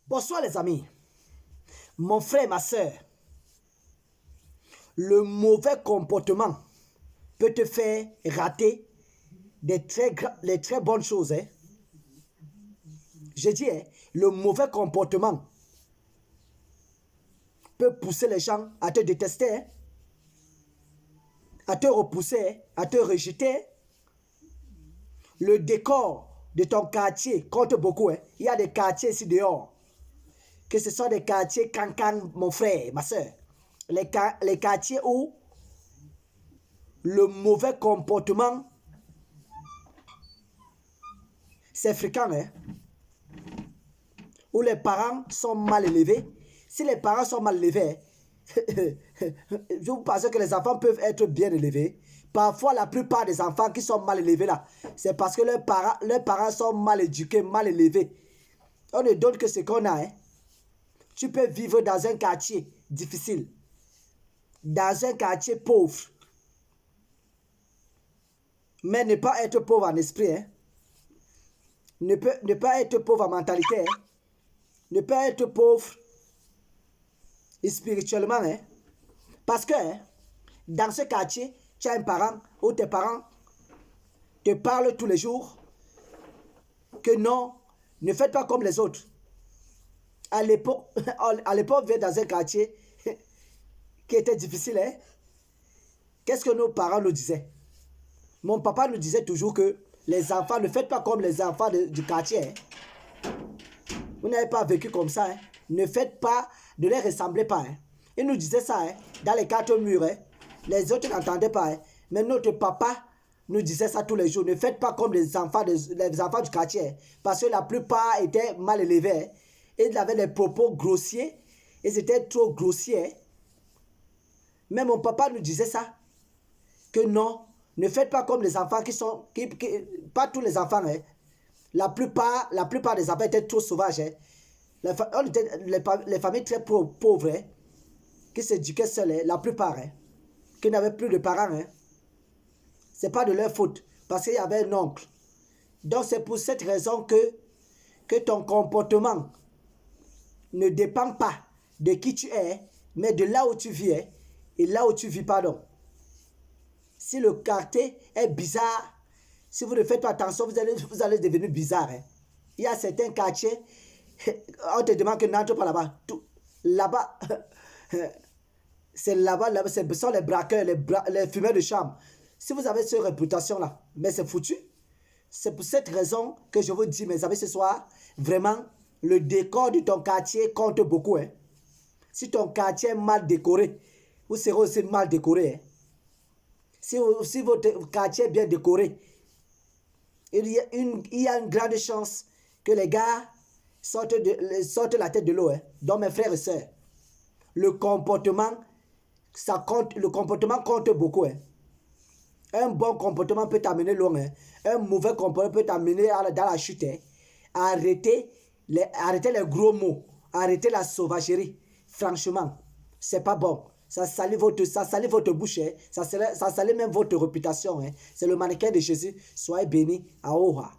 Bonsoir les amis, mon frère et ma soeur. Le mauvais comportement peut te faire rater les très bonnes choses. Hein. Je dis, hein, le mauvais comportement peut pousser les gens à te détester, hein, à te repousser, hein, à te rejeter. Le décor de ton quartier compte beaucoup. Hein. Il y a des quartiers ici dehors. Que ce sont des quartiers cancan, mon frère, ma soeur. Les quartiers où le mauvais comportement, c'est fréquent, hein? Où les parents sont mal élevés. Si les parents sont mal élevés, je vous pense que les enfants peuvent être bien élevés. Parfois, la plupart des enfants qui sont mal élevés là, c'est parce que leurs parents sont mal éduqués, mal élevés. On ne donne que ce qu'on a. Hein? Tu peux vivre dans un quartier difficile, dans un quartier pauvre, mais ne pas être pauvre en esprit. Hein? Ne pas être pauvre en mentalité. Hein? Ne pas être pauvre spirituellement. Hein? Parce que hein, dans ce quartier, tu as un parent ou tes parents te parlent tous les jours que non, ne faites pas comme les autres. À l'époque, on vivait dans un quartier qui était difficile. Hein? Qu'est-ce que nos parents nous disaient? Mon papa nous disait toujours que les enfants, ne faites pas comme les enfants du quartier. Hein? Vous n'avez pas vécu comme ça. Hein? Ne faites pas, ne les ressemblez pas. Hein? Il nous disait ça hein? Dans les quatre murs. Hein? Les autres n'entendaient pas. Hein? Mais notre papa nous disait ça tous les jours. Ne faites pas comme les enfants du quartier. Hein? Parce que la plupart étaient mal élevés. Hein? Ils avaient des propos grossiers. Ils étaient trop grossiers. Hein? Mais mon papa nous disait ça. Que non, ne faites pas comme les enfants qui sont... pas tous les enfants. Hein? La plupart des enfants étaient trop sauvages. Hein? Les familles très pauvres, hein? Qui s'éduquaient seules, hein? La plupart, hein? Qui n'avaient plus de parents. Hein? Ce n'est pas de leur faute, parce qu'il y avait un oncle. Donc c'est pour cette raison que ton comportement ne dépend pas de qui tu es, mais de là où tu vis, hein? Et là où tu vis, pardon. Si le quartier est bizarre, si vous ne faites pas attention, vous allez devenir bizarre. Hein? Il y a certains quartiers, on te demande que n'entre pas là-bas. Là-bas, c'est là-bas, ce sont les braqueurs, les fumeurs de chambre. Si vous avez cette réputation-là, mais c'est foutu. C'est pour cette raison que je vous dis, mes amis, ce soir, vraiment, le décor de ton quartier compte beaucoup. Hein? Si ton quartier est mal décoré, vous serez aussi mal décoré. Hein? Si votre quartier est bien décoré, il y a une grande chance que les gars sortent la tête de l'eau. Hein. Donc mes frères et sœurs, le comportement compte beaucoup. Hein. Un bon comportement peut t'amener loin. Hein. Un mauvais comportement peut t'amener dans la chute. Hein. Arrêtez les gros mots. Arrêtez la sauvagerie. Franchement, c'est pas bon. Ça salit votre bouche. Hein. Ça salit même votre réputation. Hein. C'est le mannequin de Jésus. Soyez bénis. Aoha.